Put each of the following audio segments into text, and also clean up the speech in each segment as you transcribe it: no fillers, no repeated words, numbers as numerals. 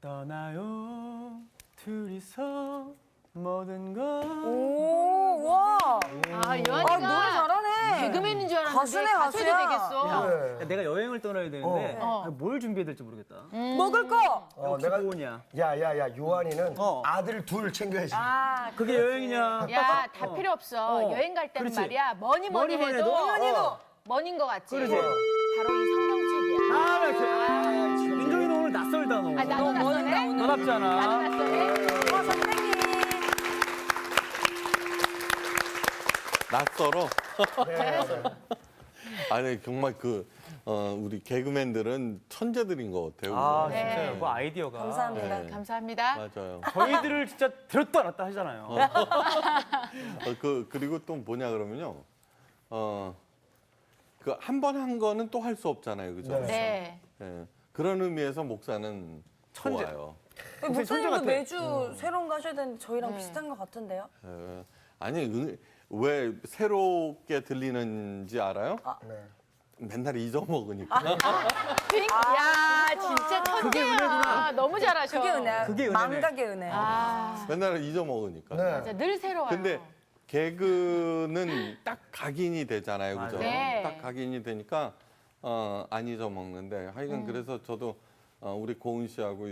떠나요 둘이서 모든 걸. 오, 와. 아, 노래 요한이가 잘하네. 개그맨인 줄 알았는데 가수네, 가수도 가수야. 되겠어. 네. 내가 여행을 떠나야 되는데 어. 뭘 준비해야 될지 모르겠다. 먹을 거. 혹시 뭐냐? 야야야 요한이는 어. 아들 둘 챙겨야지. 그게 여행이냐? 야, 다 필요 없어. 여행 갈 때는 그렇지. 말이야. 뭐니 해도 뭐닌 것 같지. 그렇지. 바로 이 성경책이야. 아, 나 이렇게. 민정이는 오늘 낯설다 너. 아, 나도 낯서네. 너답지 않아? 나도 낯서네. 와, 선생님. 낯설어. 네. 아니 정말 우리 개그맨들은 천재들인 것 같아요. 아, 그죠? 진짜요. 네. 그 아이디어가. 감사합니다. 네. 감사합니다. 맞아요. 저희들을 진짜 들었다 놨다 하잖아요. 그리고 또 뭐냐 그러면요. 그 한 번 한 거는 또 할 수 없잖아요, 그죠? 네. 예. 그런 의미에서 목사는 천재. 좋아요. 목사님도 같아. 매주 새로운 거 하셔야 되는데 저희랑 비슷한 것 같은데요? 예. 아니 왜 새롭게 들리는지 알아요? 네. 맨날 잊어먹으니까. 야, 진짜 천재야. 너무 잘하셔. 그게 은혜야. 그게 은혜네. 망각의 은혜. 아, 맨날 잊어먹으니까. 네. 진짜 늘 새로워요. 근데 개그는 딱 각인이 되잖아요, 그죠? 네. 딱 각인이 되니까 안 잊어먹는데 하여간 그래서 저도 우리 고은 씨하고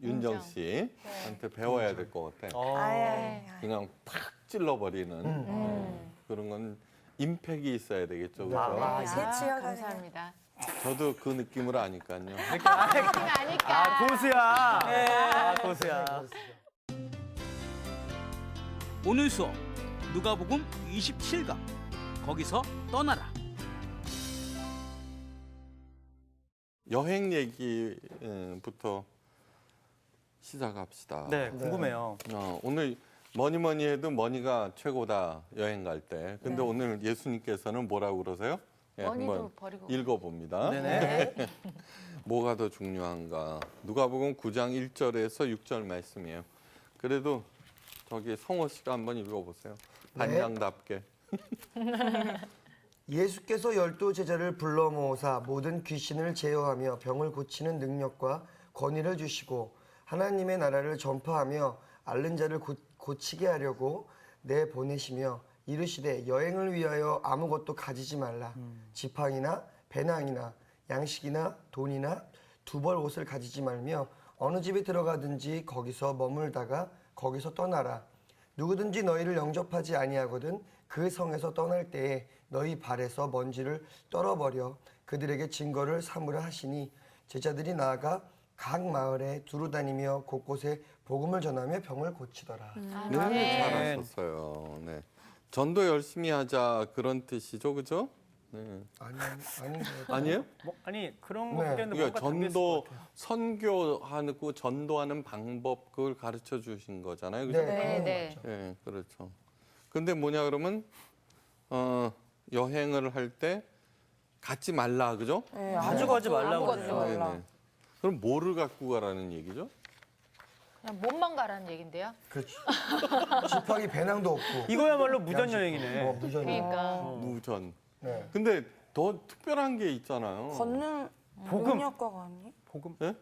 윤정 씨한테 배워야 될 것 같아. 아예. 그냥 팍 찔러버리는 그런 건 임팩이 있어야 되겠죠, 그죠? 아, 새치야, 감사합니다. 저도 그 느낌을 아니까요. 아니까. 아, 고수야. 아, 고수야. 오늘 수업 누가복음 27강 거기서 떠나라. 여행 얘기부터 시작합시다. 네, 궁금해요. 오늘 뭐니 해도 머니가 최고다 여행 갈 때. 근데 오늘 예수님께서는 뭐라고 그러세요? 예, 머니도 한번 버리고. 읽어봅니다. 네네. 뭐가 더 중요한가? 누가복음 9장 1절에서 6절 말씀이에요. 그래도 저기 성호 씨가 한번 읽어보세요. 반장답게. 예수께서 12제자를 불러 모으사 모든 귀신을 제어하며 병을 고치는 능력과 권위를 주시고 하나님의 나라를 전파하며 앓는 자를 고치게 하려고 내보내시며 이르시되 여행을 위하여 아무것도 가지지 말라. 지팡이나 배낭이나 양식이나 돈이나 두 벌 옷을 가지지 말며 어느 집에 들어가든지 거기서 머물다가 거기서 떠나라. 누구든지 너희를 영접하지 아니하거든 그 성에서 떠날 때에 너희 발에서 먼지를 떨어버려 그들에게 증거를 삼으라 하시니 제자들이 나아가 각 마을에 두루 다니며 곳곳에 복음을 전하며 병을 고치더라. 네, 잘하셨어요. 네. 전도 열심히 하자 그런 뜻이죠, 그죠? 네. 아니에요? 뭐, 아니, 그런 네. 거 보겠는데 그러니까 뭔가 담겨 있을 것 같아요. 선교하고 전도하는 방법 그걸 가르쳐 주신 거잖아요, 그죠? 네, 네. 네, 그렇죠. 근데 뭐냐 그러면 여행을 할 때 갖지 말라, 그죠? 네, 가져가지 말라고 아무것도. 그러죠. 네네. 그럼 뭐를 갖고 가라는 얘기죠? 그냥 몸만 가라는 얘기인데요. 그렇지. 지팡이 배낭도 없고. 이거야말로 무전 여행이네. 무전이. 그러니까. 무전. 네. 근데 더 특별한 게 있잖아요. 걷는 복음. 능력과가 아니? 복음. 네?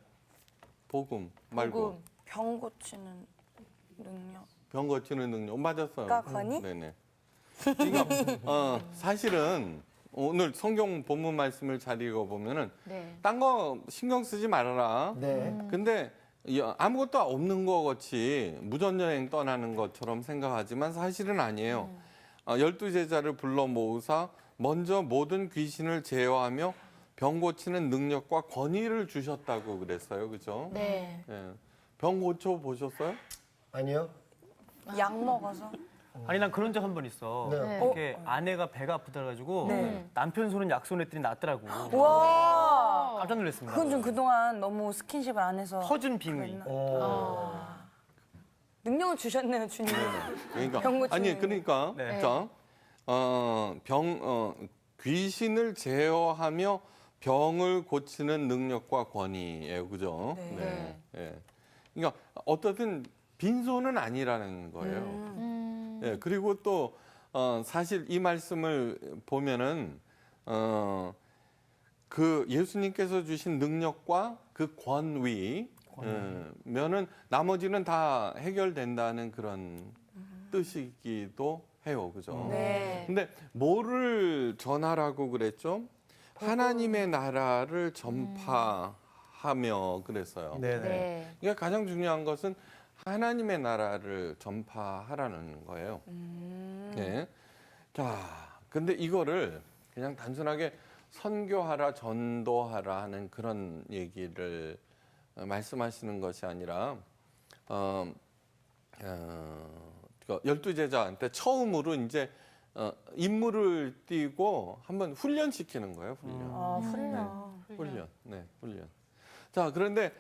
복음 말고 복음. 병 고치는 능력. 병 고치는 능력 맞았어요. 가 거니? 네네. 그러니까 사실은 오늘 성경 본문 말씀을 잘 읽어보면은 네. 딴 거 신경 쓰지 말아라. 네. 근데 아무것도 없는 것 같이 무전여행 떠나는 것처럼 생각하지만 사실은 아니에요. 12제자를 불러 모으사 먼저 모든 귀신을 제어하며 병 고치는 능력과 권위를 주셨다고 그랬어요. 그죠? 네. 예. 병 고쳐 보셨어요? 아니요. 약 먹어서. 아니, 난 그런 적 한 번 있어. 네. 이렇게 아내가 배가 아프다 가지고 네. 남편 손은 약손했더니 낫더라고. 와. 깜짝 놀랐습니다. 그건 좀 그동안 너무 스킨십을 안 해서. 퍼준 빙의. 그랬나? 어. 능력을 주셨네요, 주님. 그러니까 병 고치는 아니 그러니까 네. 자, 귀신을 제어하며 병을 고치는 능력과 권위예요, 그죠? 네. 예. 그러니까 어떻든 빈손은 아니라는 거예요. 예. 그리고 또 사실 이 말씀을 보면은 그 예수님께서 주신 능력과 그 권위 면은 나머지는 다 해결된다는 그런 뜻이기도 해요. 그죠? 네. 근데 뭐를 전하라고 그랬죠? 하나님의 나라를 전파하며 그랬어요. 네네. 네. 그러니까 가장 중요한 것은 하나님의 나라를 전파하라는 거예요. 네. 자, 근데 이거를 그냥 단순하게 선교하라, 전도하라 하는 그런 얘기를 말씀하시는 것이 아니라, 12제자한테 처음으로 이제 임무를 띄고 한번 훈련시키는 거예요, 훈련. 아, 훈련. 훈련. 네, 훈련. 자, 그런데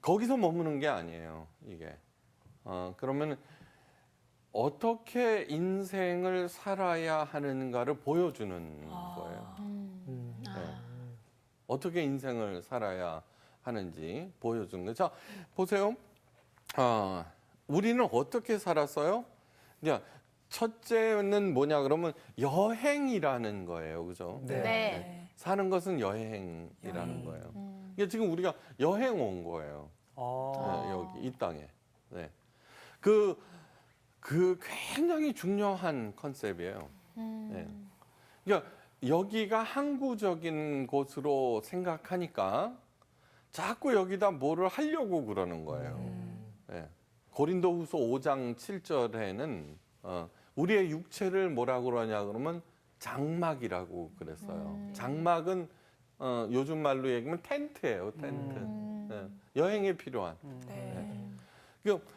거기서 머무는 게 아니에요, 이게. 그러면 어떻게 인생을 살아야 하는가를 보여주는 거예요. 네. 어떻게 인생을 살아야 하는지 보여주는 거죠. 자, 보세요. 우리는 어떻게 살았어요? 이제 첫째는 뭐냐 그러면 여행이라는 거예요, 그죠? 네. 사는 것은 여행이라는 거예요. 이게 지금 우리가 여행 온 거예요. 네, 여기 이 땅에. 네. 그 굉장히 중요한 컨셉이에요. 네. 그러니까 여기가 항구적인 곳으로 생각하니까 자꾸 여기다 뭐를 하려고 그러는 거예요. 네. 고린도후서 5장 7절에는 우리의 육체를 뭐라고 그러냐 그러면 장막이라고 그랬어요. 장막은 요즘 말로 얘기하면 텐트예요, 텐트. 네. 여행에 필요한. 네. 그러니까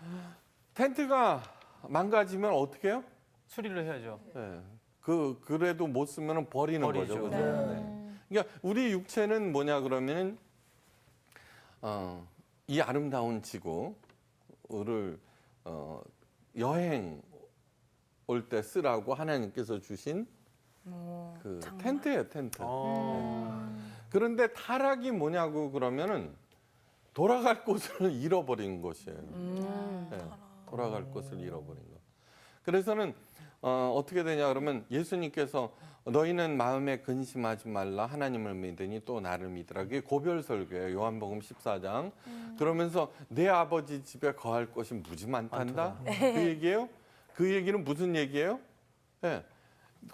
텐트가 망가지면 어떻게 해요? 수리를 해야죠. 네. 그래도 못 쓰면 버리는 버리죠. 거죠. 그죠? 네. 네. 그러니까 우리 육체는 뭐냐 그러면은 이 아름다운 지구를 여행 올 때 쓰라고 하나님께서 주신 그 텐트예요, 텐트. 그런데 타락이 뭐냐고 그러면은 돌아갈 곳을 잃어버린 것이에요. 네, 돌아갈 곳을 잃어버린 것. 그래서는 어떻게 되냐 그러면 예수님께서 너희는 마음에 근심하지 말라 하나님을 믿으니 또 나를 믿으라. 그게 고별설교예요. 요한복음 14장. 그러면서 내 아버지 집에 거할 곳이 무지 많단다. 그 얘기예요. 그 얘기는 무슨 얘기예요? 네.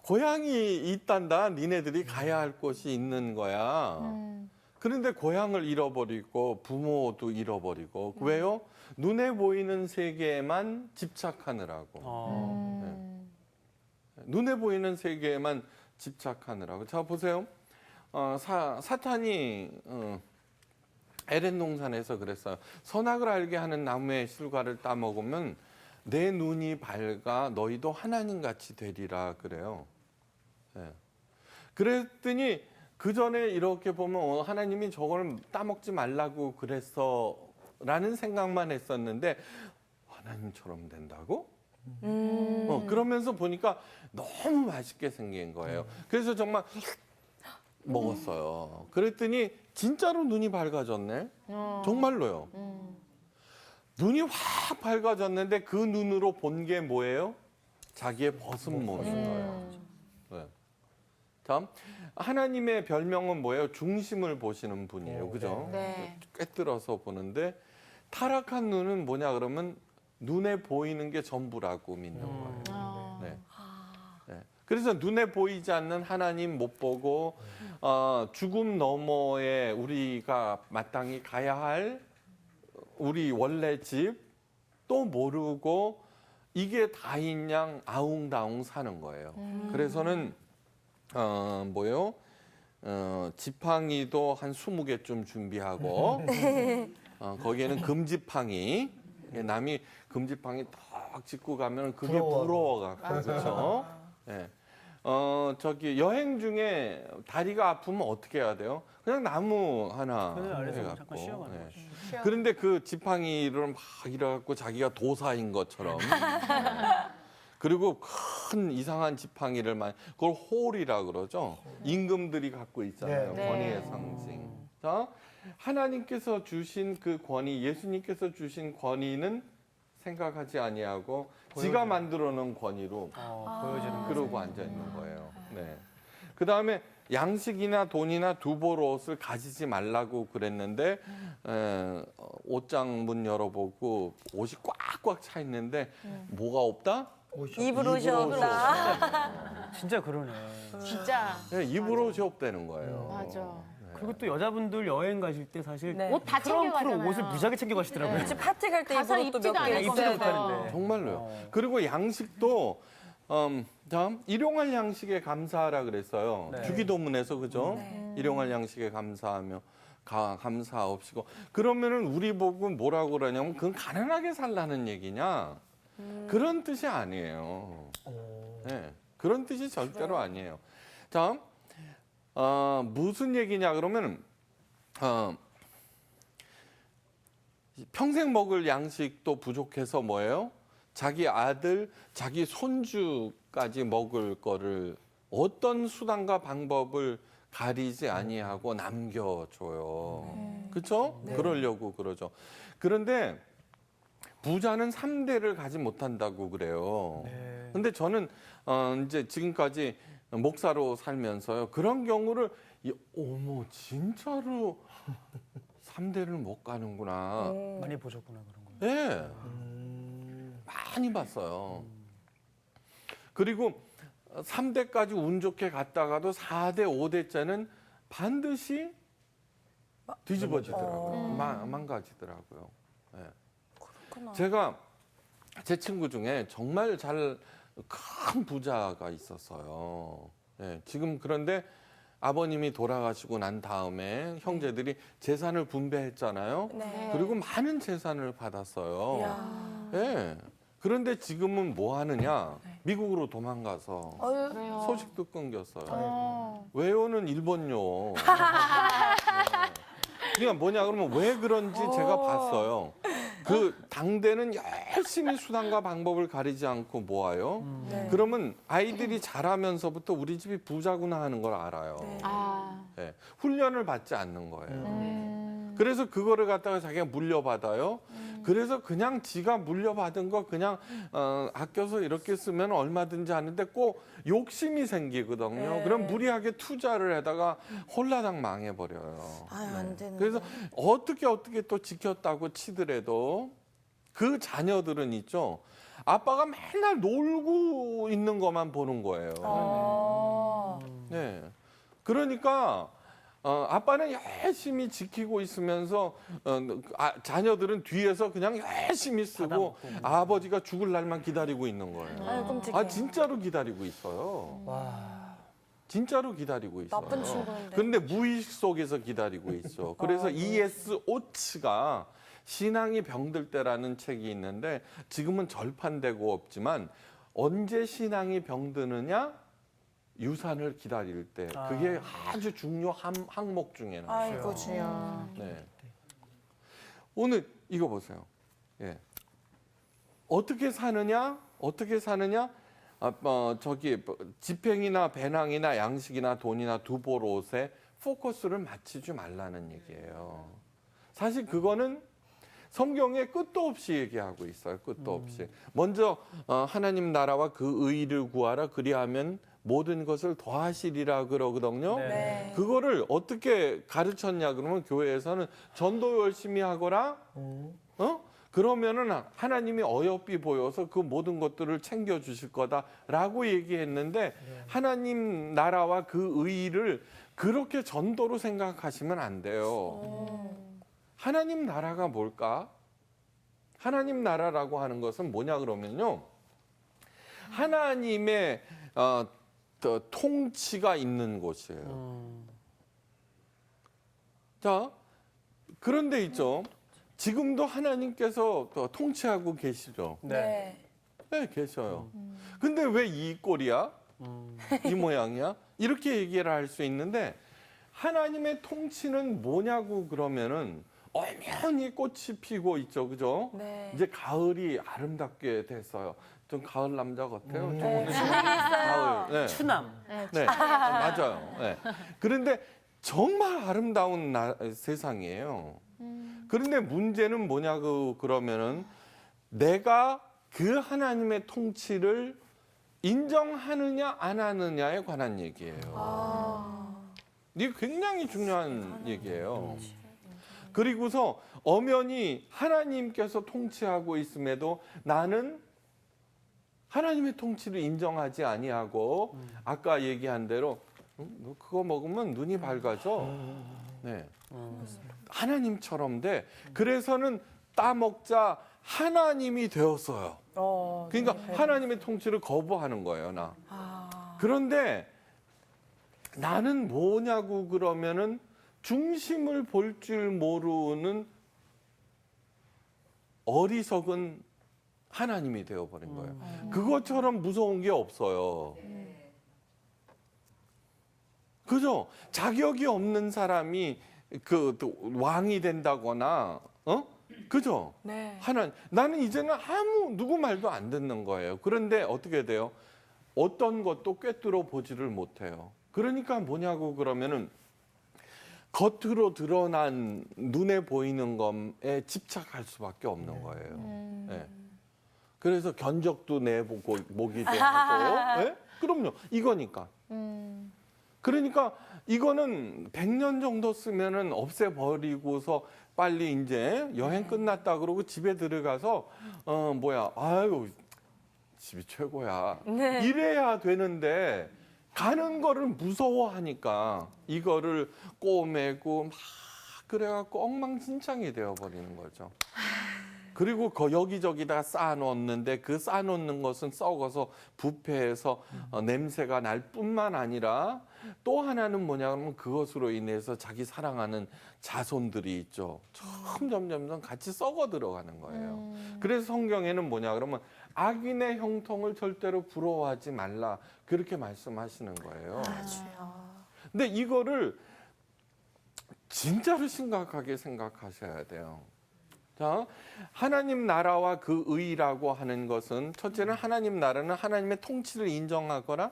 고향이 있단다. 니네들이 가야 할 곳이 있는 거야. 그런데 고향을 잃어버리고 부모도 잃어버리고 왜요? 눈에 보이는 세계에만 집착하느라고. 네. 눈에 보이는 세계에만 집착하느라고. 자, 보세요. 사탄이 에덴 동산에서 그랬어요. 선악을 알게 하는 나무의 실과를 따먹으면 내 눈이 밝아 너희도 하나님같이 되리라 그래요. 네. 그랬더니 그 전에 이렇게 보면 하나님이 저걸 따먹지 말라고 그랬어 라는 생각만 했었는데 하나님처럼 된다고? 그러면서 보니까 너무 맛있게 생긴 거예요. 그래서 정말 먹었어요. 그랬더니 진짜로 눈이 밝아졌네. 정말로요. 눈이 확 밝아졌는데 그 눈으로 본 게 뭐예요? 자기의 벗은 몸인 거예요. 네. 다음 하나님의 별명은 뭐예요? 중심을 보시는 분이에요. 그죠? 네. 꿰뚫어서 보는데 타락한 눈은 뭐냐 그러면 눈에 보이는 게 전부라고 믿는 거예요. 네. 네. 그래서 눈에 보이지 않는 하나님 못 보고 죽음 너머에 우리가 마땅히 가야 할 우리 원래 집 또 모르고 이게 다인 양 아웅다웅 사는 거예요. 그래서는 뭐요? 지팡이도 한 20개쯤 준비하고 거기에는 금지팡이 남이 금지팡이 딱 짚고 가면 그게 부러워갖고 그렇죠. 네. 저기 여행 중에 다리가 아프면 어떻게 해야 돼요? 그냥 나무 하나 그늘 아래서 해갖고. 잠깐 쉬어가는 거죠. 그런데 그 지팡이를 막 이래갖고 자기가 도사인 것처럼 그리고 큰 이상한 지팡이를 그걸 홀이라 그러죠. 임금들이 갖고 있잖아요. 네. 권위의 상징. 자, 하나님께서 주신 그 권위, 예수님께서 주신 권위는 생각하지 아니하고 지가 만들어 놓은 권위로 보여지는 그러고 앉아 있는 거예요. 네. 그 다음에 양식이나 돈이나 두벌 옷을 가지지 말라고 그랬는데 옷장 문 열어보고 옷이 꽉꽉 차 있는데 뭐가 없다? 입을 옷이 없다. 진짜 그러네. 진짜. 네, 입을 옷이 없다는 거예요. 맞아. 그리고 또 여자분들 여행 가실 때 사실 네. 옷 다 챙겨가잖아요. 옷을 무지하게 챙겨 가시더라고요. 그치, 파티 갈 때 가서 입을 옷도 입지도 몇 개. 않았어요. 입지도 네. 못하는데. 정말로요. 그리고 양식도 다음 일용할 양식에 감사하라 그랬어요. 네. 주기도문에서 그죠? 일용할 양식에 감사하며 감사하옵시고 그러면은 우리 보고 뭐라고 그러냐면 그건 가난하게 살라는 얘기냐? 그런 뜻이 아니에요. 네, 그런 뜻이 절대로 아니에요. 자, 무슨 얘기냐 그러면 평생 먹을 양식도 부족해서 뭐예요? 자기 아들, 자기 손주까지 먹을 거를 어떤 수단과 방법을 가리지 아니하고 남겨줘요. 그렇죠? 그러려고 그러죠. 그런데 부자는 3대를 가지 못한다고 그래요. 근데 저는 이제 지금까지 목사로 살면서요. 그런 경우를 어머 진짜로 3대를 못 가는구나. 많이 보셨구나 그런 거. 네. 많이 봤어요. 그리고 3대까지 운 좋게 갔다가도 4대, 5대째는 반드시 뒤집어지더라고요. 망가지더라고요. 네. 제가 제 친구 중에 정말 큰 부자가 있었어요. 네. 지금 그런데 아버님이 돌아가시고 난 다음에 형제들이 재산을 분배했잖아요. 네. 그리고 많은 재산을 받았어요. 이야. 예. 그런데 지금은 뭐 하느냐? 미국으로 도망가서 왜요? 소식도 끊겼어요. 어. 왜요는 일본요. 그러니까 뭐냐 그러면 왜 그런지 제가 봤어요. 그 당대는 열심히 수단과 방법을 가리지 않고 모아요. 네. 그러면 아이들이 자라면서부터 우리 집이 부자구나 하는 걸 알아요. 아. 예. 훈련을 받지 않는 거예요. 그래서 그거를 갖다가 자기가 물려받아요. 그래서 그냥 지가 물려받은 거 그냥 아껴서 이렇게 쓰면 얼마든지 하는데 꼭 욕심이 생기거든요. 네. 그럼 무리하게 투자를 하다가 홀라당 망해버려요. 아유, 안 되는데. 그래서 어떻게 또 지켰다고 치더라도 그 자녀들은 있죠. 아빠가 맨날 놀고 있는 것만 보는 거예요. 네. 그러니까 아빠는 열심히 지키고 있으면서 자녀들은 뒤에서 그냥 열심히 쓰고 아버지가 죽을 날만 기다리고 있는 거예요. 아유, 끔찍해. 진짜로 기다리고 있어요. 진짜로 기다리고 있어요. 나쁜 친구인데. 근데 무의식 속에서 기다리고 있어. 그래서 E.S. 오츠가 신앙이 병들 때라는 책이 있는데 지금은 절판되고 없지만 언제 신앙이 병드느냐? 유산을 기다릴 때 그게 아주 중요한 항목 중에는 아이고, 주여. 네. 오늘 이거 보세요. 예. 어떻게 사느냐? 집행이나 배낭이나 양식이나 돈이나 두벌 옷에 포커스를 맞추지 말라는 얘기예요. 사실 그거는 성경에 끝도 없이 얘기하고 있어요. 끝도 없이. 먼저 하나님 나라와 그 의를 구하라. 그리하면 모든 것을 더하시리라 그러거든요. 네. 그거를 어떻게 가르쳤냐 그러면 교회에서는 전도 열심히 하거라. 그러면은 하나님이 어여삐 보여서 그 모든 것들을 챙겨 주실 거다라고 얘기했는데 하나님 나라와 그 의를 그렇게 전도로 생각하시면 안 돼요. 하나님 나라가 뭘까? 하나님 나라라고 하는 것은 뭐냐 그러면요. 하나님의 통치가 있는 곳이에요. 자, 그런데 있죠. 지금도 하나님께서 통치하고 계시죠. 네. 네, 계셔요. 근데 왜 이 꼴이야? 이 모양이야? 이렇게 얘기를 할 수 있는데 하나님의 통치는 뭐냐고 그러면은 엄연히 꽃이 피고 있죠. 그죠? 네. 이제 가을이 아름답게 됐어요. 좀 가을 남자 같아요. 좀 네, 오늘 재밌어요. 가을. 네. 추남. 네, 맞아요. 네. 그런데 정말 아름다운 세상이에요. 그런데 문제는 뭐냐고 그러면은 내가 그 하나님의 통치를 인정하느냐 안 하느냐에 관한 얘기예요. 이게 굉장히 중요한 얘기예요. 그리고서 엄연히 하나님께서 통치하고 있음에도 나는 하나님의 통치를 인정하지 아니하고 아까 얘기한 대로 너 그거 먹으면 눈이 밝아져. 네. 하나님처럼 돼. 그래서는 따먹자 하나님이 되었어요. 그러니까 하나님의 통치를 거부하는 거예요, 나. 그런데 나는 뭐냐고 그러면은 중심을 볼 줄 모르는 어리석은 하나님이 되어버린 거예요. 그것처럼 무서운 게 없어요. 그죠? 자격이 없는 사람이 또 왕이 된다거나, 그죠? 네. 나는 이제는 누구 말도 안 듣는 거예요. 그런데 어떻게 돼요? 어떤 것도 꿰뚫어 보지를 못해요. 그러니까 뭐냐고 그러면은 겉으로 드러난 눈에 보이는 것에 집착할 수밖에 없는 거예요. 네. 그래서 견적도 내보고 모기도 하고, 네? 그럼요. 이거니까. 그러니까 이거는 100년 정도 쓰면은 없애버리고서 빨리 이제 여행 끝났다 그러고 집에 들어가서 아유 집이 최고야. 네. 이래야 되는데 가는 거를 무서워하니까 이거를 꼬매고 막 그래갖고 엉망진창이 되어버리는 거죠. 그리고 여기저기다가 쌓아놓는데 그 쌓아놓는 것은 썩어서 부패해서 냄새가 날 뿐만 아니라 또 하나는 뭐냐면 그것으로 인해서 자기 사랑하는 자손들이 있죠. 점점 같이 썩어 들어가는 거예요. 그래서 성경에는 뭐냐 그러면 악인의 형통을 절대로 부러워하지 말라 그렇게 말씀하시는 거예요. 근데 이거를 진짜로 심각하게 생각하셔야 돼요. 자, 하나님 나라와 그 의라고 하는 것은 첫째는 하나님 나라는 하나님의 통치를 인정하거나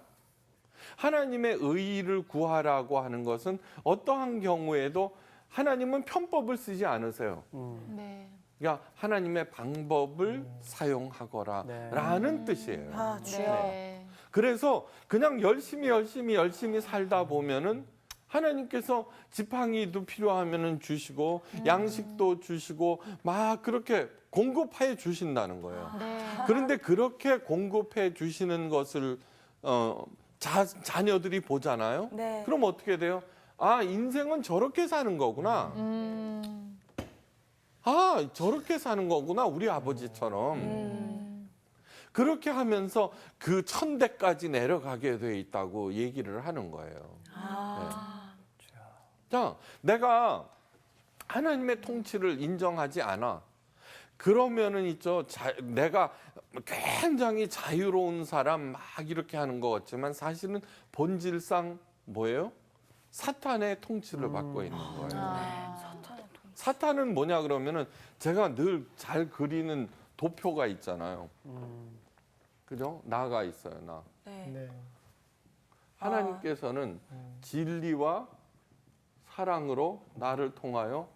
하나님의 의를 구하라고 하는 것은 어떠한 경우에도 하나님은 편법을 쓰지 않으세요. 네. 그러니까 하나님의 방법을 사용하거라 네. 라는 뜻이에요. 네. 그래서 그냥 열심히 살다 보면은 하나님께서 지팡이도 필요하면은 주시고 양식도 주시고 막 그렇게 공급해 주신다는 거예요. 네. 그런데 그렇게 공급해 주시는 것을 자녀들이 보잖아요. 네. 그럼 어떻게 돼요? 아, 인생은 저렇게 사는 거구나. 아, 저렇게 사는 거구나. 우리 아버지처럼. 그렇게 하면서 그 천대까지 내려가게 돼 있다고 얘기를 하는 거예요. 네. 자, 내가 하나님의 통치를 인정하지 않아. 그러면은 있죠. 내가 굉장히 자유로운 사람 막 이렇게 하는 것 같지만 사실은 본질상 뭐예요? 사탄의 통치를 받고 있는 거예요. 사탄은 뭐냐 그러면은 제가 늘 잘 그리는 도표가 있잖아요. 그죠? 나가 있어요, 나. 네. 하나님께서는 진리와 사랑으로 나를 통하여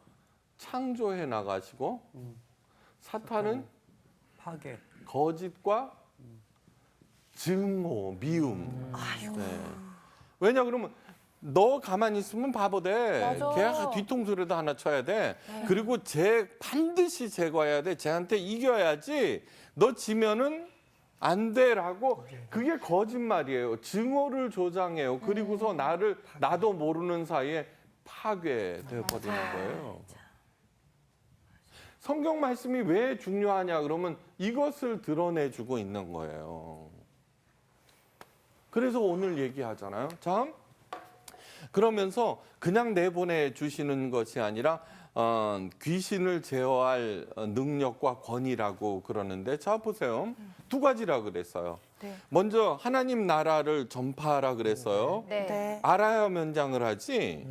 창조해 나가시고 사탄은 파괴. 거짓과 증오, 미움. 네. 왜냐 그러면 너 가만히 있으면 바보 돼. 걔가 뒤통수라도 하나 쳐야 돼. 그리고 반드시 제거해야 돼. 쟤한테 이겨야지. 너 지면은 안 돼라고 그게 거짓말이에요. 증오를 조장해요. 그리고서 나도 모르는 사이에 파괴돼 버리는 거예요. 성경 말씀이 왜 중요하냐 그러면 이것을 드러내주고 있는 거예요. 그래서 오늘 얘기하잖아요. 자, 그러면서 그냥 내보내 주시는 것이 아니라 귀신을 제어할 능력과 권위라고 그러는데 자 보세요. 두 가지라 그랬어요. 네. 먼저 하나님 나라를 전파하라 그랬어요. 네. 네. 알아야 면장을 하지.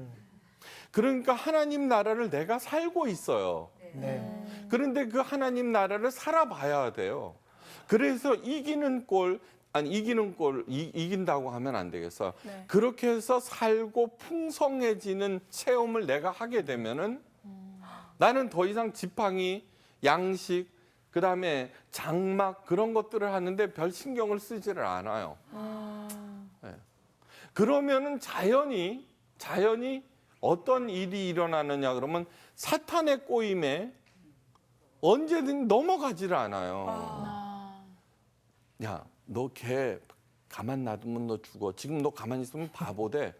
그러니까 하나님 나라를 내가 살고 있어요. 네. 그런데 그 하나님 나라를 살아봐야 돼요. 그래서 이긴다고 하면 안 되겠어요. 네. 그렇게 해서 살고 풍성해지는 체험을 내가 하게 되면은 나는 더 이상 지팡이, 양식, 그다음에 장막 그런 것들을 하는데 별 신경을 쓰지를 않아요. 네. 그러면은 자연히 자연히 어떤 일이 일어나느냐 그러면 사탄의 꼬임에 언제든 넘어가지를 않아요. 야, 너 걔 가만 놔두면 너 죽어. 지금 너 가만히 있으면 바보 돼.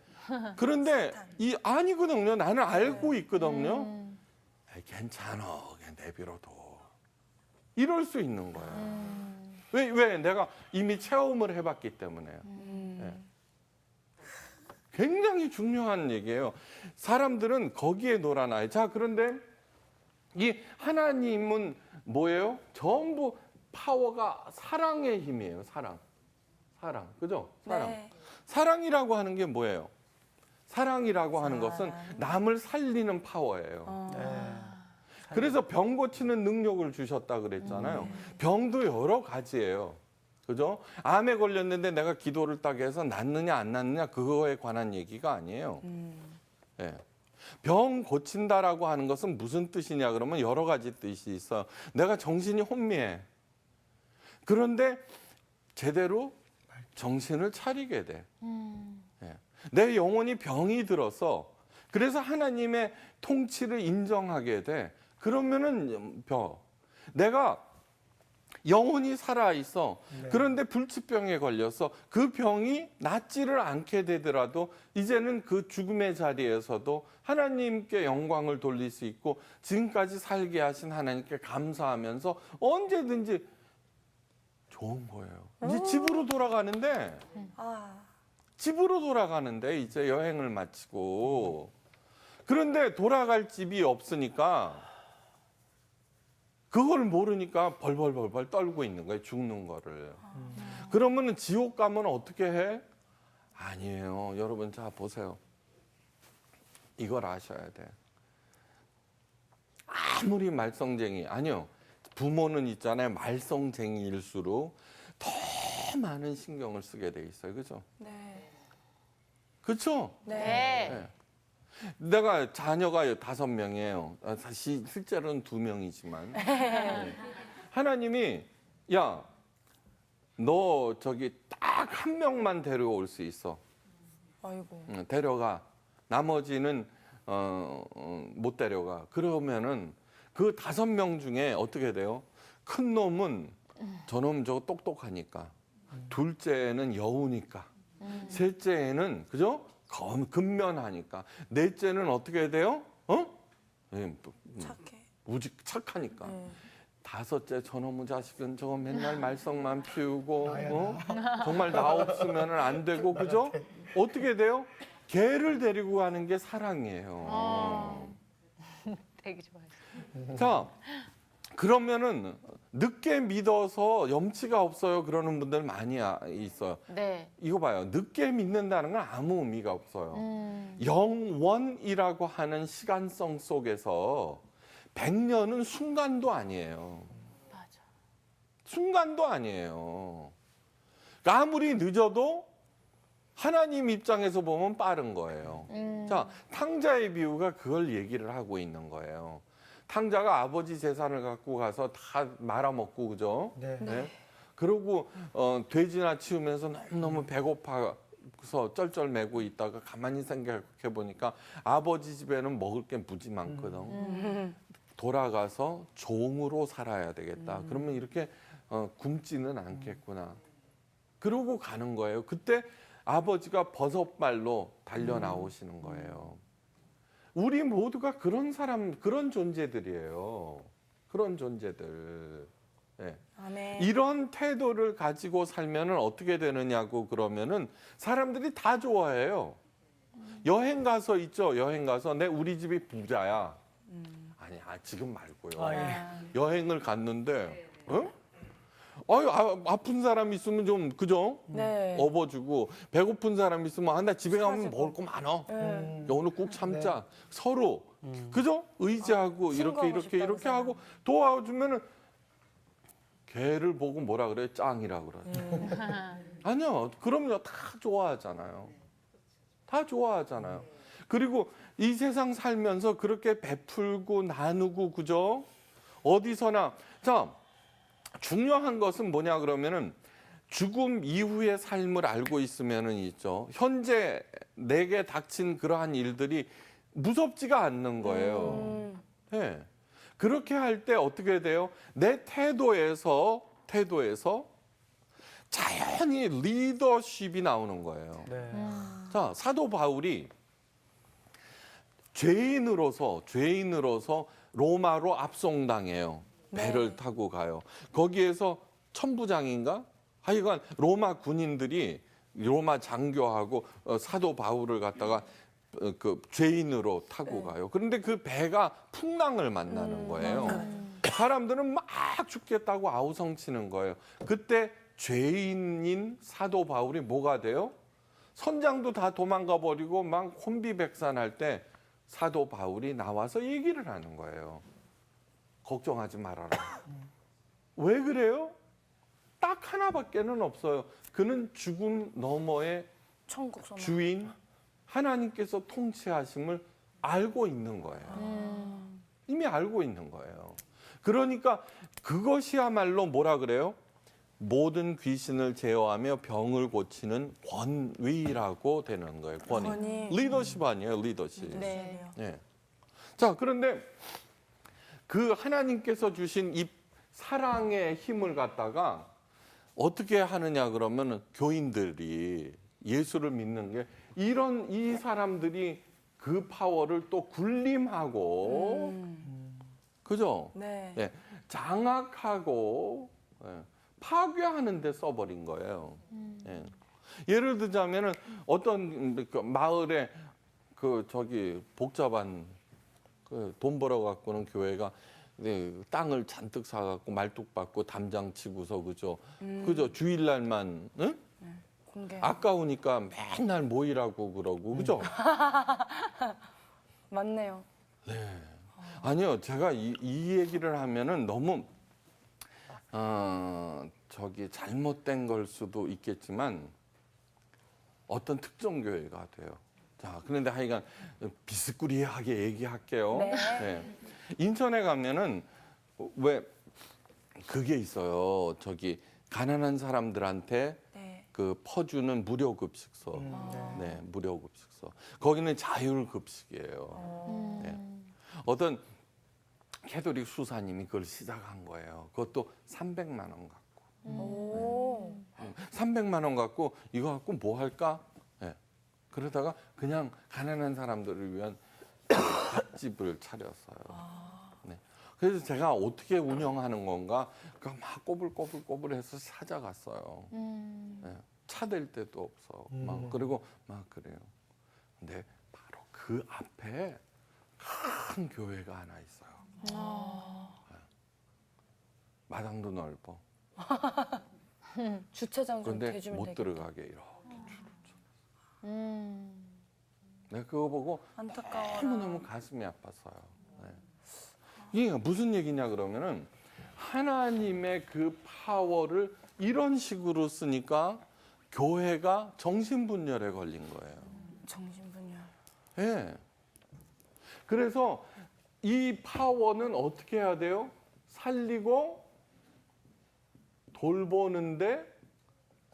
그런데 이 아니거든요. 나는 알고 있거든요. 에이, 괜찮아. 그냥 내버려둬. 이럴 수 있는 거예요. 왜? 내가 이미 체험을 해봤기 때문에요. 네. 굉장히 중요한 얘기예요. 사람들은 거기에 놀아나요. 자, 그런데 이 하나님은 뭐예요? 전부 파워가 사랑의 힘이에요. 사랑. 그죠? 사랑. 네. 사랑이라고 하는 게 뭐예요? 사랑이라고 하는 것은 남을 살리는 파워예요. 그래서 병 고치는 능력을 주셨다 그랬잖아요. 병도 여러 가지예요. 그죠? 암에 걸렸는데 내가 기도를 딱 해서 낫느냐 안 낫느냐 그거에 관한 얘기가 아니에요. 예. 병 고친다라고 하는 것은 무슨 뜻이냐 그러면 여러 가지 뜻이 있어요. 내가 정신이 혼미해. 그런데 제대로 정신을 차리게 돼. 예. 내 영혼이 병이 들어서 그래서 하나님의 통치를 인정하게 돼. 그러면은 내가 영혼이 살아있어. 그런데 불치병에 걸려서 그 병이 낫지를 않게 되더라도 이제는 그 죽음의 자리에서도 하나님께 영광을 돌릴 수 있고 지금까지 살게 하신 하나님께 감사하면서 언제든지 좋은 거예요. 이제 집으로 돌아가는데 이제 여행을 마치고 그런데 돌아갈 집이 없으니까 그걸 모르니까 벌벌 떨고 있는 거예요. 죽는 거를. 그러면은 지옥 가면 어떻게 해? 아니에요. 여러분 자 보세요. 이걸 아셔야 돼. 아무리 말썽쟁이 아니요. 부모는 있잖아요. 말썽쟁이일수록 더 많은 신경을 쓰게 돼 있어요. 그죠? 네. 그렇죠? 네. 네. 내가 자녀가 5명이에요. 사실 실제로는 2명이지만 네. 하나님이 야, 너 저기 딱 한 명만 데려올 수 있어. 아이고. 데려가. 나머지는 못 데려가. 그러면은 그 5명 중에 어떻게 돼요? 큰 놈은 저놈 저거 똑똑하니까. 둘째는 여우니까. 셋째는 그죠? 근면하니까. 넷째는 어떻게 돼요? 착해. 무지 착하니까. 다섯째 저놈의 자식은 저거 맨날 말썽만 피우고 정말 나 없으면 안 되고 그죠? 어떻게 돼요? 개를 데리고 가는 게 사랑이에요. 되게 좋아요. 자, 그러면은 늦게 믿어서 염치가 없어요. 그러는 분들 많이 있어요. 네. 이거 봐요. 늦게 믿는다는 건 아무 의미가 없어요. 영원이라고 하는 시간성 속에서 100년은 순간도 아니에요. 맞아. 순간도 아니에요. 그러니까 아무리 늦어도 하나님 입장에서 보면 빠른 거예요. 자, 탕자의 비유가 그걸 얘기를 하고 있는 거예요. 탕자가 아버지 재산을 갖고 가서 다 말아먹고 그죠? 네. 그러고 돼지나 치우면서 너무너무 배고파서 쩔쩔매고 있다가 가만히 생각해 보니까 아버지 집에는 먹을 게 무지 많거든. 돌아가서 종으로 살아야 되겠다. 그러면 이렇게 굶지는 않겠구나. 그러고 가는 거예요. 그때 아버지가 버섯발로 달려 나오시는 거예요. 우리 모두가 그런 사람, 그런 존재들이에요. 그런 존재들. 네. 아멘. 이런 태도를 가지고 살면은 어떻게 되느냐고 그러면은 사람들이 다 좋아해요. 여행 가서 있죠. 여행 가서 우리 집이 부자야. 아니, 지금 말고요. 여행을 갔는데, 아픈 사람 있으면 좀 그죠? 네. 업어주고 배고픈 사람 있으면 나 집에 가면 먹을 거 많아. 오늘 꼭 참자. 서로 그죠? 의지하고 친구하고 이렇게 싶다고 하고 도와주면은 걔를 보고 뭐라 그래? 짱이라 그러죠. 아니요. 그럼요. 다 좋아하잖아요. 다 좋아하잖아요. 그리고 이 세상 살면서 그렇게 베풀고 나누고 그죠? 어디서나 자 중요한 것은 뭐냐 그러면은 죽음 이후의 삶을 알고 있으면은 있죠. 현재 내게 닥친 그러한 일들이 무섭지가 않는 거예요. 예. 그렇게 할 때 어떻게 돼요? 내 태도에서 자연히 리더십이 나오는 거예요. 네. 자, 사도 바울이 죄인으로서 로마로 압송당해요. 배를 타고 가요. 거기에서 천부장인가? 하여간 로마 군인들이 로마 장교하고 사도 바울을 갖다가 그 죄인으로 타고 가요. 그런데 그 배가 풍랑을 만나는 거예요. 사람들은 막 죽겠다고 아우성치는 거예요. 그때 죄인인 사도 바울이 뭐가 돼요? 선장도 다 도망가 버리고 막 혼비백산할 때 사도 바울이 나와서 얘기를 하는 거예요. 걱정하지 말아라. 왜 그래요? 딱 하나밖에는 없어요. 그는 죽음 너머의 천국 소망. 주인 하나님께서 통치하심을 알고 있는 거예요. 이미 알고 있는 거예요. 그러니까 그것이야말로 뭐라 그래요? 모든 귀신을 제어하며 병을 고치는 권위라고 되는 거예요. 권위. 리더십 아니에요, 리더십. 네. 예. 자, 그런데 그 하나님께서 주신 이 사랑의 힘을 갖다가 어떻게 하느냐 그러면 교인들이 예수를 믿는 게 이 사람들이 그 파워를 또 군림하고 그죠? 네. 예, 장악하고 예, 파괴하는 데 써버린 거예요. 예. 예를 들자면은 어떤 그 마을에 그 저기 복잡한 그 돈 벌어 갖고는 교회가 땅을 잔뜩 사갖고 말뚝 받고 담장 치고서 그죠? 그죠? 주일날만 응? 공개. 아까우니까 맨날 모이라고 그러고 그죠? 맞네요. 아니요, 제가 이 얘기를 하면은 너무 저기 잘못된 걸 수도 있겠지만 어떤 특정 교회가 돼요. 자, 그런데 하여간 비스꾸리하게 얘기할게요. 네. 네. 인천에 가면은 왜 그게 있어요. 저기 가난한 사람들한테 네. 그 퍼주는 무료 급식소. 네, 무료 급식소. 거기는 자율 급식이에요. 네. 어떤 캐톨릭 수사님이 그걸 시작한 거예요. 그것도 300만 원 갖고. 오. 300만 원 갖고 이거 갖고 뭐 할까? 네. 그러다가 그냥 가난한 사람들을 위한 밥집을 차렸어요. 네. 그래서 제가 어떻게 운영하는 건가? 막 꼬불꼬불해서 찾아갔어요. 네. 차 댈 데도 없어. 막 그리고 막 그래요. 근데 바로 그 앞에 큰 교회가 하나 있어요. 네. 마당도 넓어. 주차장 좀 그런데 대주면 못 되겠다. 들어가게 이렇게 줄을 내가 그거 보고 안타까워라. 너무너무 가슴이 아팠어요. 네. 이게 무슨 얘기냐 그러면은 하나님의 그 파워를 이런 식으로 쓰니까 교회가 정신분열에 걸린 거예요. 정신분열. 예. 그래서 이 파워는 어떻게 해야 돼요? 살리고 돌보는데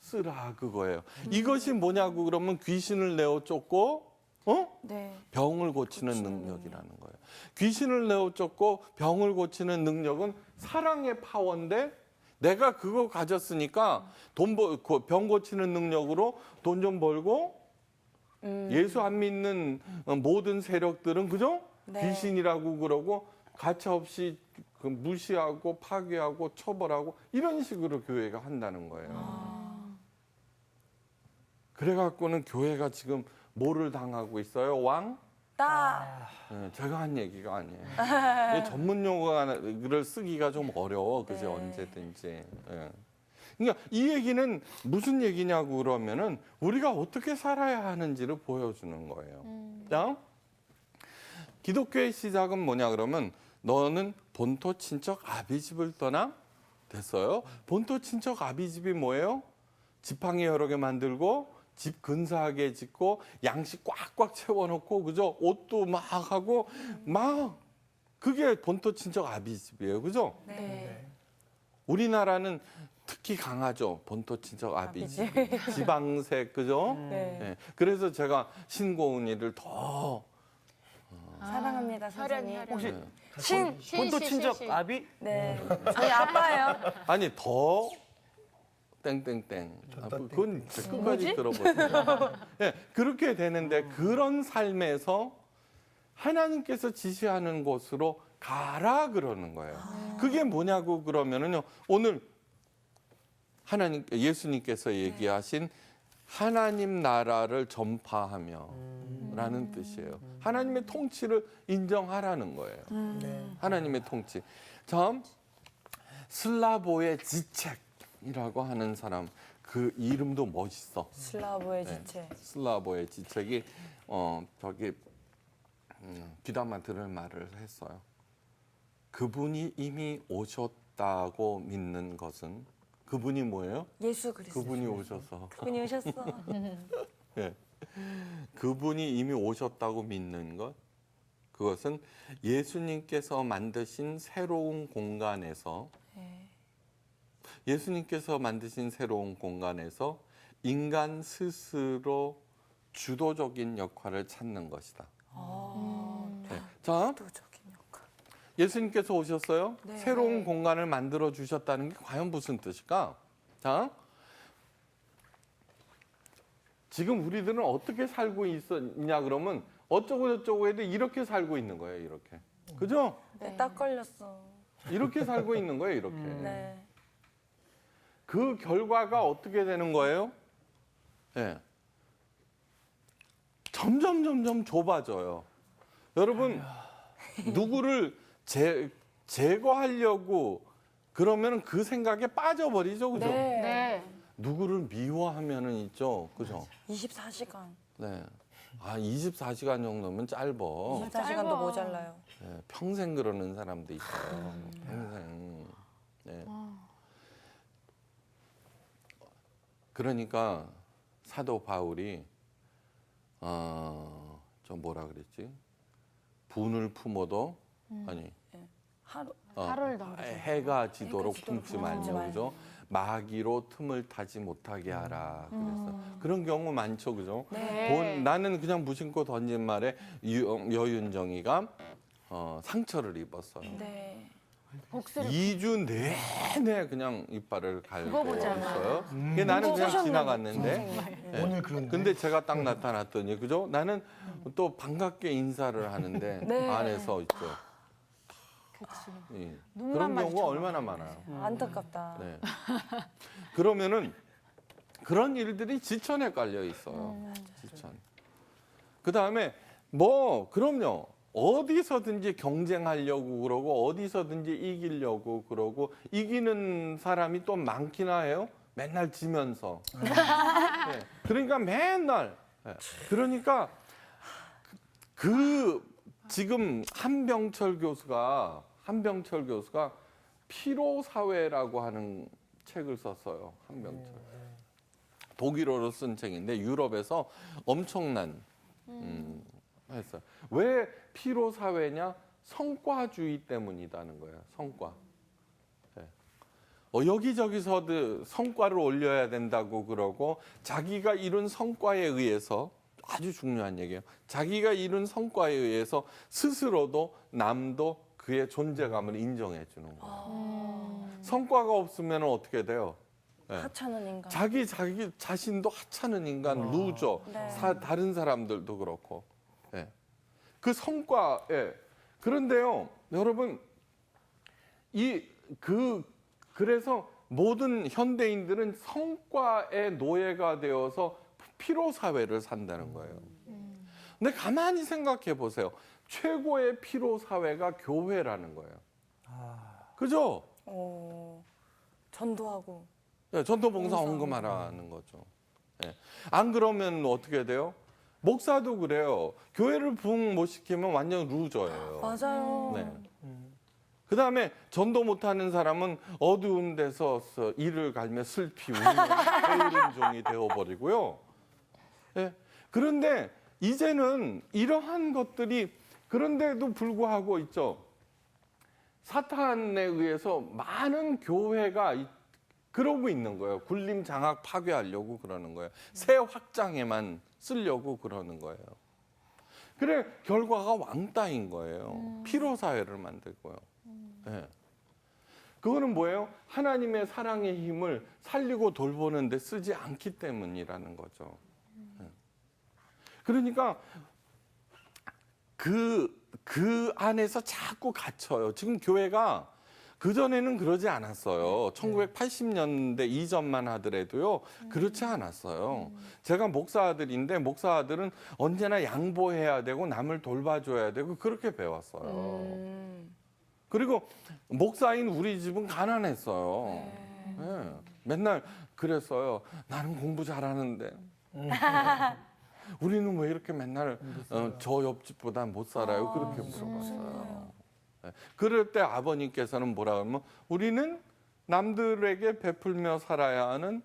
쓰라 그거예요. 이것이 뭐냐고 그러면 귀신을 내어 쫓고 네. 병을 고치는 능력이라는 거예요. 귀신을 내어 쫓고 병을 고치는 능력은 사랑의 파워인데 내가 그거 가졌으니까 병 고치는 능력으로 돈 좀 벌고 예수 안 믿는 모든 세력들은 그죠? 네. 귀신이라고 그러고 가차없이 그 무시하고 파괴하고 처벌하고 이런 식으로 교회가 한다는 거예요. 그래갖고는 교회가 지금 뭐를 당하고 있어요? 왕? 따. 네, 제가 한 얘기가 아니에요. 이게 전문 용어를 쓰기가 좀 어려워. 그지? 네. 언제든지. 예. 그러니까 이 얘기는 무슨 얘기냐고 그러면은 우리가 어떻게 살아야 하는지를 보여주는 거예요. 자, 기독교의 시작은 뭐냐 그러면 너는 본토 친척 아비집을 떠나 됐어요. 본토 친척 아비집이 뭐예요? 지팡이 여러 개 만들고 집 근사하게 짓고 양식 꽉꽉 채워놓고 그죠? 옷도 막 하고 막 그게 본토 친척 아비집이에요. 그죠? 네. 우리나라는 특히 강하죠. 본토 친척 아비지. 지방색 그죠? 네. 예. 그래서 제가 신고은이를 더 사랑합니다, 혈연이 선생님. 혈연. 혹시 신. 본토 시, 친척 시, 시. 아비? 네. 저희 아빠예요. 아니 더 땡땡땡. 그건 끝까지 들어보세요. 예, 그렇게 되는데 그런 삶에서 하나님께서 지시하는 곳으로 가라 그러는 거예요. 그게 뭐냐고 그러면은요. 오늘 하나님 예수님께서 얘기하신 하나님 나라를 전파하며라는 뜻이에요. 하나님의 통치를 인정하라는 거예요. 하나님의 통치. 참 슬라보의 지책이라고 하는 사람 그 이름도 멋있어. 슬라브의 네. 지체. 슬라보의 지책이 저기 귀담아 들을 말을 했어요. 그분이 이미 오셨다고 믿는 것은 그분이 뭐예요? 예수 그리스도. 그분이 오셔서 그분이 오셨어. 예. 그분이 이미 오셨다고 믿는 것 그것은 예수님께서 만드신 새로운 공간에서 예수님께서 만드신 새로운 공간에서 인간 스스로 주도적인 역할을 찾는 것이다. 네. 자, 도적인 역할. 예수님께서 오셨어요. 네. 새로운 공간을 만들어 주셨다는 게 과연 무슨 뜻일까? 자, 지금 우리들은 어떻게 살고 있었냐 그러면 어쩌고 저쩌고 해도 이렇게 살고 있는 거예요. 이렇게. 그죠? 네, 딱 걸렸어. 이렇게 살고 있는 거예요. 이렇게. 네. 그 결과가 어떻게 되는 거예요? 예. 점점 좁아져요. 여러분 누구를 제거하려고 그러면 그 생각에 빠져버리죠, 그죠? 네. 네. 누구를 미워하면은 있죠, 그죠? 24시간. 네. 아 24시간 정도면 짧어. 24시간도 모자라요. 네, 평생 그러는 사람도 있어요. 평생. 네. 그러니까 사도 바울이 저 뭐라 그랬지? 분을 품어도 아니 하루. 하루를 넘기지 해가 지도록 해가 품지 지도록 말고 품지 그죠? 마귀로 틈을 타지 못하게 하라 그랬어. 그런 경우 많죠, 그죠? 네. 나는 그냥 무심코 던진 말에 여윤정이가 상처를 입었어요. 네. 복수를 2주 내내 그냥 이빨을 갈고 그거 보잖아. 있어요. 그게 나는 그냥 지나갔는데. 네. 오늘 그런데. 근데 제가 딱 나타났더니 그죠? 나는 또 반갑게 인사를 하는데 네. 안에서 있죠. 예. 그런 경우가 얼마나 많아요. 안타깝다. 네. 그러면은 그런 일들이 지천에 깔려 있어요. 지천. 그 다음에 뭐 그럼요. 어디서든지 경쟁하려고 그러고 어디서든지 이기려고 그러고 이기는 사람이 또 많기나 해요. 맨날 지면서. 네. 그러니까 맨날. 네. 그러니까 지금 한병철 교수가 피로 사회라고 하는 책을 썼어요. 한병철. 독일어로 쓴 책인데 유럽에서 엄청난 했어요. 왜 피로 사회냐? 성과주의 때문이라는 거예요. 성과. 네. 여기저기서 성과를 올려야 된다고 그러고 자기가 이룬 성과에 의해서 아주 중요한 얘기예요. 자기가 이룬 성과에 의해서 스스로도 남도 그의 존재감을 인정해 주는 거예요. 성과가 없으면 어떻게 돼요? 네. 하찮은 인간. 자기 자신도 하찮은 인간, 루저, 네. 다른 사람들도 그렇고. 예. 그 성과에 그런데요, 여러분 그래서 모든 현대인들은 성과의 노예가 되어서 피로 사회를 산다는 거예요. 근데 가만히 생각해 보세요. 최고의 피로 사회가 교회라는 거예요. 그죠? 전도하고. 네, 전도봉사 헌금하라는 거죠. 네. 안 그러면 어떻게 돼요? 목사도 그래요. 교회를 부흥 못 시키면 완전 루저예요. 맞아요. 네. 그다음에 전도 못하는 사람은 어두운 데서 이를 갈며 슬피 우는 게으른 종이 되어버리고요. 네. 그런데 이제는 이러한 것들이 그런데도 불구하고 있죠. 사탄에 의해서 많은 교회가 그러고 있는 거예요. 군림 장악 파괴하려고 그러는 거예요. 새 확장에만 쓰려고 그러는 거예요. 그래 결과가 왕따인 거예요. 피로 사회를 만들고요. 네. 그거는 뭐예요? 하나님의 사랑의 힘을 살리고 돌보는 데 쓰지 않기 때문이라는 거죠. 네. 그러니까 그 안에서 자꾸 갇혀요. 지금 교회가 그전에는 그러지 않았어요. 1980년대 이전만 하더라도요. 그렇지 않았어요. 제가 목사아들인데 목사아들은 언제나 양보해야 되고 남을 돌봐줘야 되고 그렇게 배웠어요. 그리고 목사인 우리 집은 가난했어요. 네. 맨날 그랬어요. 나는 공부 잘하는데. 우리는 왜 이렇게 맨날 저 옆집보다 못 살아요? 그렇게 물어봤어요. 네. 그럴 때 아버님께서는 뭐라 하면 우리는 남들에게 베풀며 살아야 하는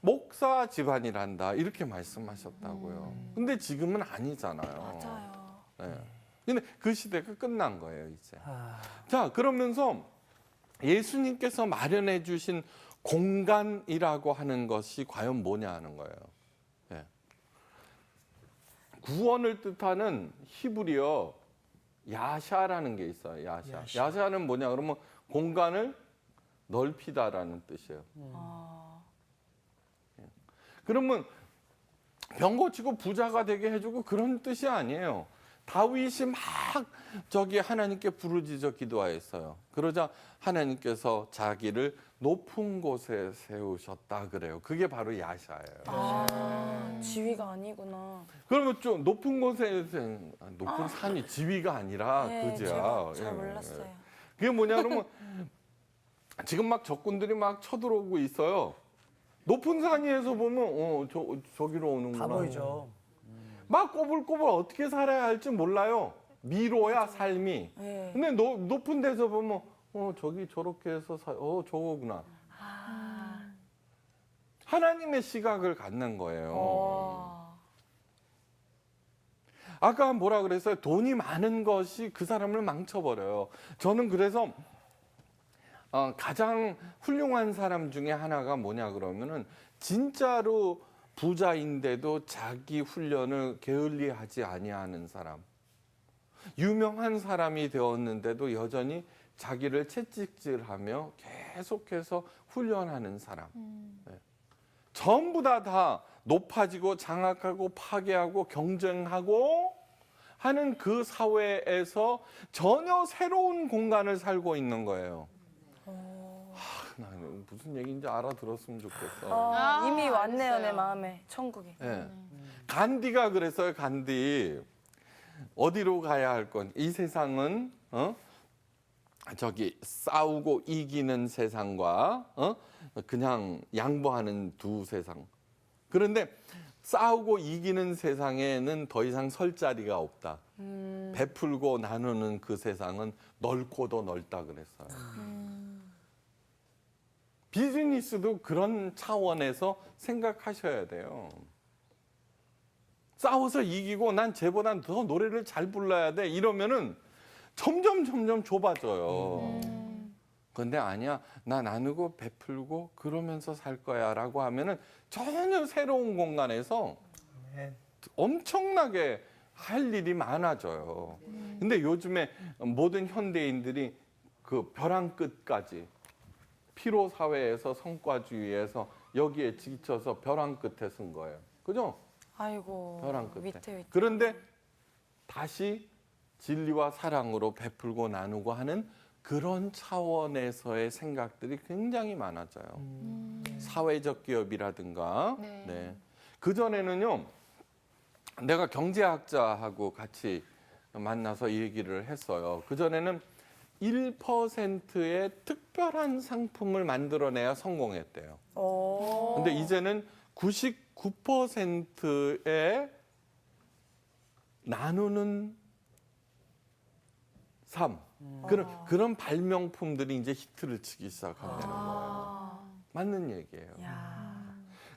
목사 집안이란다 이렇게 말씀하셨다고요. 근데 지금은 아니잖아요. 맞아요. 네. 근데 그 시대가 끝난 거예요 이제. 아, 자 그러면서 예수님께서 마련해 주신 공간이라고 하는 것이 과연 뭐냐 하는 거예요. 네. 구원을 뜻하는 히브리어 야샤라는 게 있어요. 야샤는 뭐냐 그러면 공간을 넓히다라는 뜻이에요. 그러면 병 고치고 부자가 되게 해주고 그런 뜻이 아니에요. 다윗이 막 저기 하나님께 부르짖어 기도하였어요. 그러자 하나님께서 자기를 높은 곳에 세우셨다 그래요. 그게 바로 야샤예요. 지위가 아니구나. 그러면 좀 높은 곳에 높은 산이 지위가 아니라 네, 그지야. 제가 잘 예, 몰랐어요. 예. 그게 뭐냐 그러면 지금 막 적군들이 막 쳐들어오고 있어요. 높은 산 위에서 보면 저기로 오는구나. 다 보이죠. 막 꼬불꼬불 어떻게 살아야 할지 몰라요. 미로야 삶이. 네. 근데 높은 데서 보면 저기 저렇게 해서 저거구나. 하나님의 시각을 갖는 거예요. 아까 뭐라 그랬어요? 돈이 많은 것이 그 사람을 망쳐버려요. 저는 그래서 가장 훌륭한 사람 중에 하나가 뭐냐 그러면은 진짜로 부자인데도 자기 훈련을 게을리하지 아니하는 사람. 유명한 사람이 되었는데도 여전히 자기를 채찍질하며 계속해서 훈련하는 사람. 네. 전부 다 높아지고 장악하고 파괴하고 경쟁하고 하는 그 사회에서 전혀 새로운 공간을 살고 있는 거예요. 나는 무슨 얘기인지 알아들었으면 좋겠어. 이미 왔네요, 알았어요. 내 마음에. 천국이. 네. 간디가 그랬어요. 간디. 어디로 가야 할 건? 이 세상은 저기 싸우고 이기는 세상과 그냥 양보하는 두 세상. 그런데 싸우고 이기는 세상에는 더 이상 설 자리가 없다. 베풀고 나누는 그 세상은 넓고도 넓다 그랬어요. 비즈니스도 그런 차원에서 생각하셔야 돼요. 싸워서 이기고 난 쟤보다 더 노래를 잘 불러야 돼 이러면은 점점 좁아져요. 그런데 아니야, 나 나누고 베풀고 그러면서 살 거야라고 하면은 전혀 새로운 공간에서 엄청나게 할 일이 많아져요. 근데 요즘에 모든 현대인들이 그 벼랑 끝까지 피로 사회에서 성과주의에서 여기에 지쳐서 벼랑 끝에 쓴 거예요. 그죠? 아이고. 벼랑 끝에. 밑에. 그런데 다시 진리와 사랑으로 베풀고 나누고 하는 그런 차원에서의 생각들이 굉장히 많아져요. 사회적 기업이라든가. 네. 네. 그전에는요. 내가 경제학자하고 같이 만나서 얘기를 했어요. 그전에는 1%의 특별한 상품을 만들어내야 성공했대요. 근데 이제는 99%의 나누는 삶. 그런 발명품들이 이제 히트를 치기 시작한다는 거예요. 맞는 얘기예요.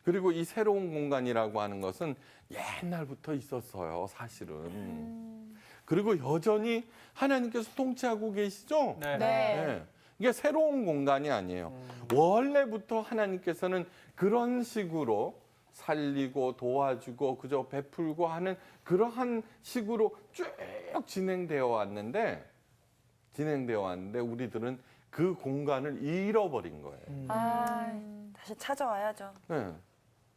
그리고 이 새로운 공간이라고 하는 것은 옛날부터 있었어요, 사실은. 그리고 여전히 하나님께서 통치하고 계시죠? 네. 네. 이게 새로운 공간이 아니에요. 원래부터 하나님께서는 그런 식으로 살리고 도와주고 그저 베풀고 하는 그러한 식으로 쭉 진행되어 왔는데 우리들은 그 공간을 잃어버린 거예요. 아, 다시 찾아와야죠. 네.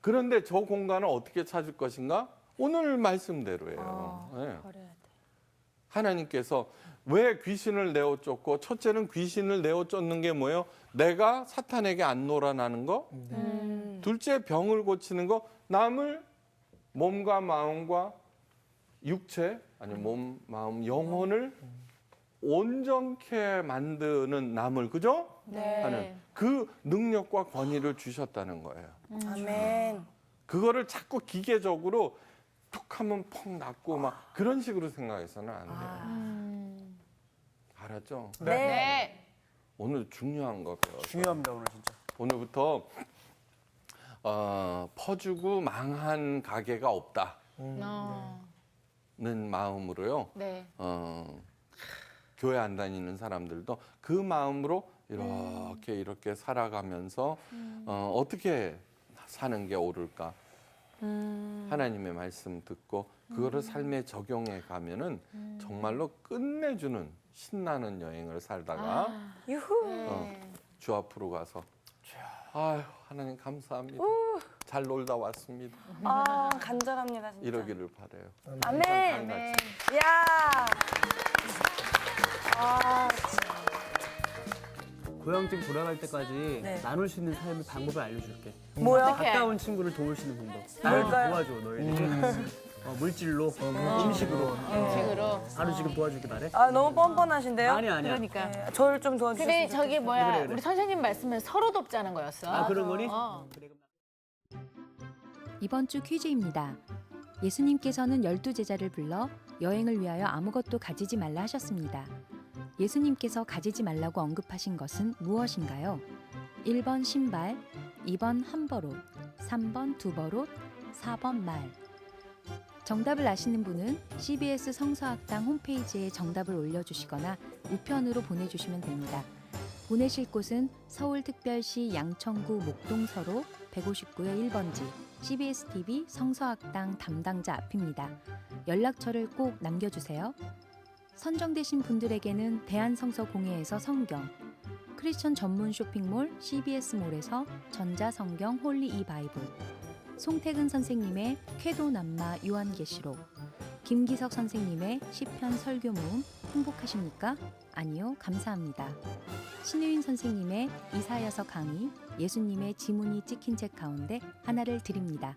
그런데 저 공간을 어떻게 찾을 것인가? 오늘 말씀대로예요. 네. 버려야 돼. 하나님께서 왜 귀신을 내어 쫓고, 첫째는 귀신을 내어 쫓는 게 뭐예요? 내가 사탄에게 안 놀아나는 거. 둘째, 병을 고치는 거. 남을 몸과 마음과 육체, 아니 몸, 마음, 영혼을 온전케 만드는 남을, 그죠? 네. 하는 그 능력과 권위를 주셨다는 거예요. 아멘. 그거를 자꾸 기계적으로 툭 하면 펑 났고 막 그런 식으로 생각해서는 안 돼요. 알았죠? 네. 네. 오늘 중요한 거 배웠어요. 중요합니다 오늘 진짜. 오늘부터 퍼주고 망한 가게가 없다는 마음으로요. 네. 교회 안 다니는 사람들도 그 마음으로 이렇게 살아가면서 어떻게 사는 게 옳을까? 하나님의 말씀 듣고 그거를 삶에 적용해 가면은 정말로 끝내주는 신나는 여행을 살다가 유후. 주 앞으로 가서 아유 하나님 감사합니다. 잘 놀다 왔습니다. 아, 간절합니다, 진짜. 이러기를 바래요. 아멘. 네. 야. 아, 고향집 돌아갈 때까지 네. 나눌 수 있는 삶의 방법을 알려줄게. 뭐야? 어떡해? 가까운 친구를 도울 수 있는 방법. 나를 좀 뭘까요? 도와줘 너희들이. 물질로, 음식으로. 음식으로. 바로 지금 도와주기 바래. 아, 너무 뻔뻔하신데요? 아니야. 그러니까. 네, 저를 좀 도와주세요. 근데 저기 뭐야 그래. 우리 선생님 말씀은 서로 돕자는 거였어. 아 그런 거니? 어. 그래, 그럼 이번 주 퀴즈입니다. 예수님께서는 12제자를 불러 여행을 위하여 아무것도 가지지 말라 하셨습니다. 예수님께서 가지지 말라고 언급하신 것은 무엇인가요? 1번 신발, 2번 한 벌옷, 3번 두 벌옷, 4번 말. 정답을 아시는 분은 CBS 성서학당 홈페이지에 정답을 올려주시거나 우편으로 보내주시면 됩니다. 보내실 곳은 서울특별시 양천구 목동서로 159의 1번지 CBS TV 성서학당 담당자 앞입니다. 연락처를 꼭 남겨주세요. 선정되신 분들에게는 대한성서공회에서 성경, 크리스천 전문 쇼핑몰 CBS몰에서 전자성경 홀리 이바이블, 송태근 선생님의 쾌도남마 요한계시록, 김기석 선생님의 시편 설교 모음 행복하십니까? 아니요, 감사합니다. 신유인 선생님의 이사야서 강의, 예수님의 지문이 찍힌 책 가운데 하나를 드립니다.